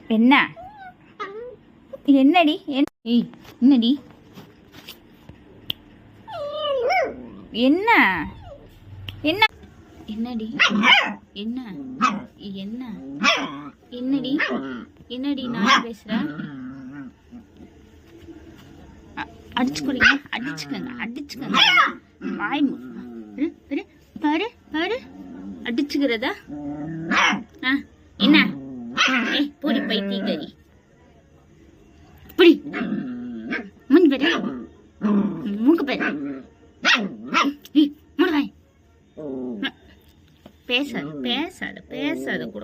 என்ன என்னடி என்னடி என்ன என்ன என்னடி என்ன என்ன என்னடி என்னடி நான் பேசுறேன். அடிச்சுக்கோங்க அடிச்சுக்கோங்க அடிச்சுக்கோங்க. வாய் பாரு பாரு அடிச்சுக்கிறதா. என்ன போடி பைத்தியக்காரி புடி முன் பேரு மூக்கு பேரு பேசாத பேசாத பேசாத கூட.